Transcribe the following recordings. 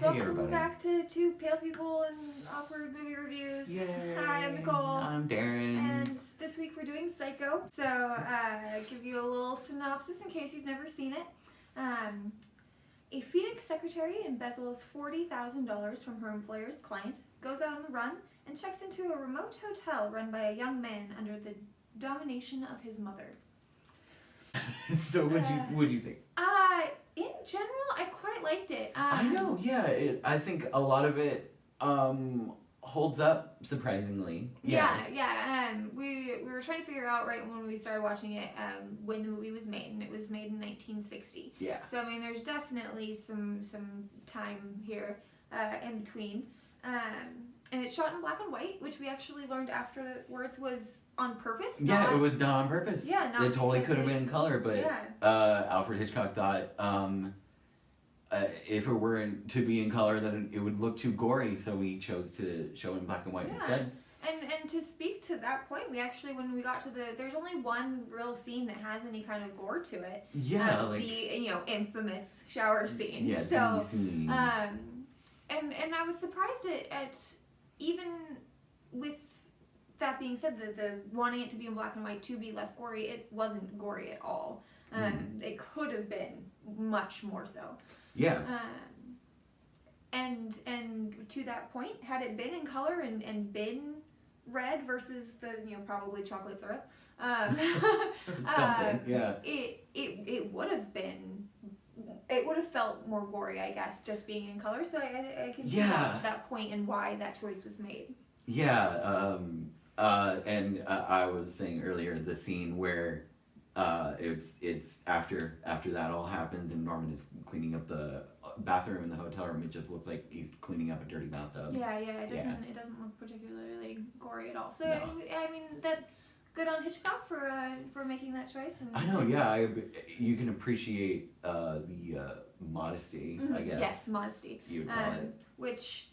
Welcome everybody. back to Two Pale People and Awkward Movie Reviews. Yay. Hi, I'm Nicole. I'm Darren. And this week we're doing Psycho. So, give you a little synopsis in case you've never seen it. A Phoenix secretary embezzles $40,000 from her employer's client, goes out on the run, and checks into a remote hotel run by a young man under the domination of his mother. So what'd you think? In general, I quite liked it. I know, yeah. I think a lot of it holds up surprisingly. Yeah. We were trying to figure out right when we started watching it when the movie was made, and it was made in 1960. Yeah. So I mean, there's definitely some time here in between. And it's shot in black and white, which we actually learned afterwards was on purpose. Yeah, it was done on purpose. Yeah, not it totally because could have been in color, but Alfred Hitchcock thought if it were to be in color, then it would look too gory, so he chose to show it in black and white instead. And to speak to that point, we actually, when we got to there's only one real scene that has any kind of gore to it. Yeah, like the infamous shower scene. Yeah, so the scene. and I was surprised at even with that being said, the wanting it to be in black and white to be less gory, it wasn't gory at all. It could have been much more so. Yeah. And to that point, had it been in color and been red versus the probably chocolate syrup, something, yeah. It would have been. It would have felt more gory, I guess, just being in color. So I can see that point and why that choice was made. Yeah, and I was saying earlier the scene where it's after that all happens and Norman is cleaning up the bathroom in the hotel room. It just looks like he's cleaning up a dirty bathtub. Yeah, it doesn't look particularly gory at all. So No. I mean that. Good on Hitchcock for making that choice. And, I know, yeah. You can appreciate the modesty, I guess. Yes, modesty. You would call it. Which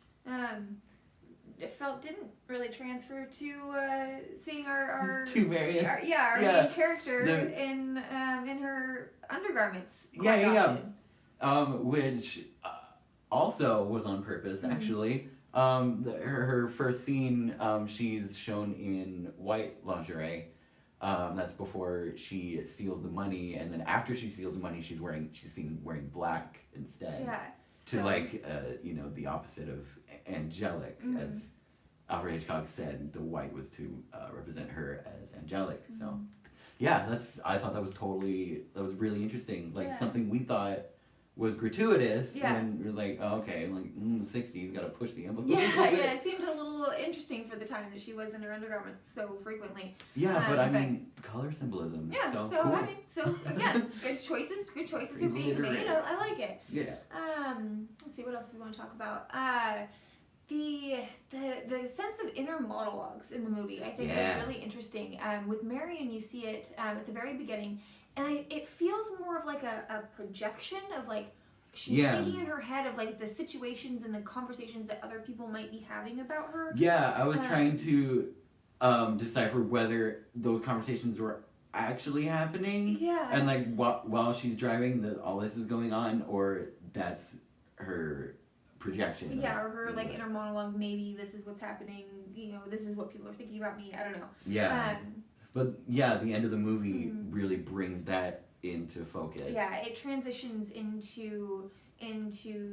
it felt didn't really transfer to seeing our to Marion. Our main character in her undergarments. Which also was on purpose, actually. Her first scene, she's shown in white lingerie. That's before she steals the money, and then after she steals the money, she's seen wearing black instead. Yeah. To the opposite of angelic, as Alfred Hitchcock said, the white was to represent her as angelic. So, yeah, I thought that was really interesting. Like something we thought was gratuitous when we're like, oh, okay, like 60s, gotta push the envelope. Yeah, it seemed a little interesting for the time that she was in her undergarments so frequently. Yeah, but I mean, color symbolism. Yeah, so cool. I mean, again, good choices are being made. I like it. Yeah. Let's see, what else do we want to talk about? The sense of inner monologues in the movie, I think, is really interesting. With Marion, you see it at the very beginning. And it feels more of like a projection of like she's thinking in her head of like the situations and the conversations that other people might be having about her. Yeah, I was trying to decipher whether those conversations were actually happening. Yeah. And like while she's driving, all this is going on, or that's her projection. Yeah, or her like inner monologue. Maybe this is what's happening. This is what people are thinking about me. I don't know. Yeah. But yeah, the end of the movie really brings that into focus. Yeah, it transitions into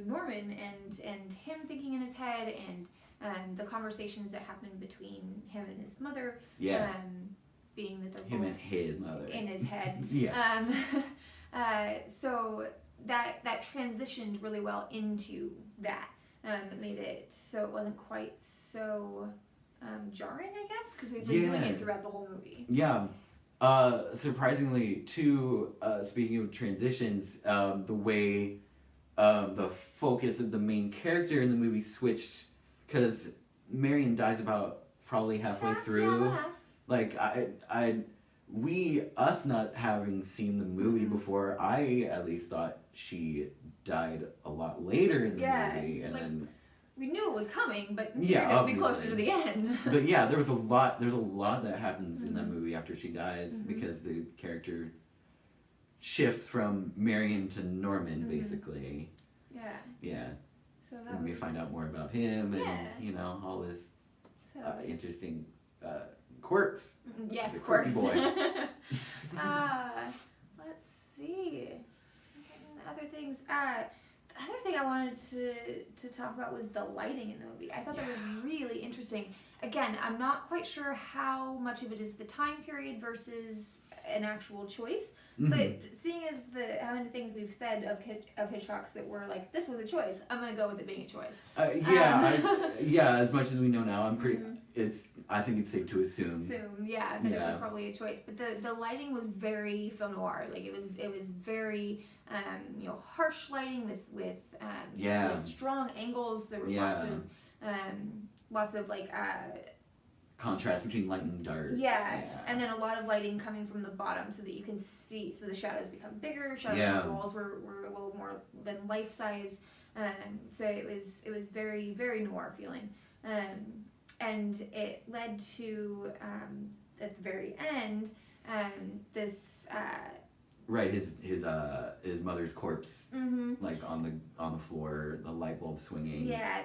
Norman and him thinking in his head and the conversations that happen between him and his mother. Yeah. Being that they're him both and his mother in his head. Yeah. So that transitioned really well into that. It made it so it wasn't quite so jarring, I guess, because we've been doing it throughout the whole movie. Yeah. Surprisingly, too, speaking of transitions, the way the focus of the main character in the movie switched, because Marion dies about probably halfway through. Yeah, like, us not having seen the movie before, I at least thought she died a lot later in the movie, and then we knew it was coming, but we knew it would be closer to the end. But yeah, there's a lot that happens in that movie after she dies, because the character shifts from Marion to Norman, basically. Yeah. Yeah. So that and we was- find out more about him and Yeah. you know all his So interesting quirks. yes, the of course. quirky boy. Let's see. Other things. The other thing I wanted to talk about was the lighting in the movie. I thought that was really interesting. Again, I'm not quite sure how much of it is the time period versus an actual choice. But seeing as how many things we've said of Hitchcock's that were like, this was a choice, I'm gonna go with it being a choice. Yeah. As much as we know now, I'm pretty. I think it's safe to assume. That it was probably a choice. But the lighting was very film noir. Like it was very harsh lighting with strong angles. There was lots of like. Contrast between light and dark. And then a lot of lighting coming from the bottom so that you can see, so the shadows become bigger, shadows on the walls were a little more than life size, so it was very, very noir feeling, and it led to, at the very end, this... Right, his mother's corpse, like on the floor, the light bulb swinging. Yeah,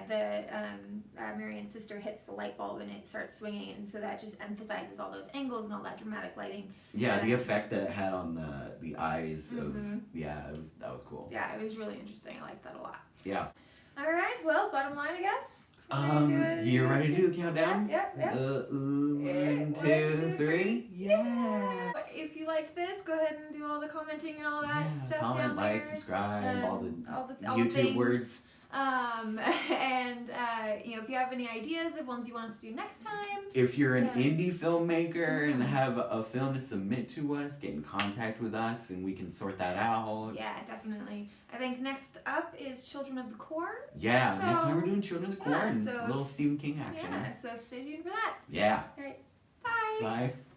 Marian's sister hits the light bulb and it starts swinging, and so that just emphasizes all those angles and all that dramatic lighting. Yeah, the effect that it had on the eyes of that was cool. Yeah, it was really interesting. I liked that a lot. Yeah. All right. Well, bottom line, I guess. You ready to do the countdown? Yeah. 1, 2, 3. Yeah. If you liked this, go ahead and do all the commenting and all that stuff Comment, down like, there. subscribe, all the YouTube YouTube words. And if you have any ideas of ones you want us to do next time. If you're an indie filmmaker and have a film to submit to us, get in contact with us and we can sort that out. Yeah, definitely. I think next up is Children of the Corn. Yeah, next time we're doing Children of the Corn. So little Stephen King action. Yeah, so stay tuned for that. Yeah. All right. Bye. Bye.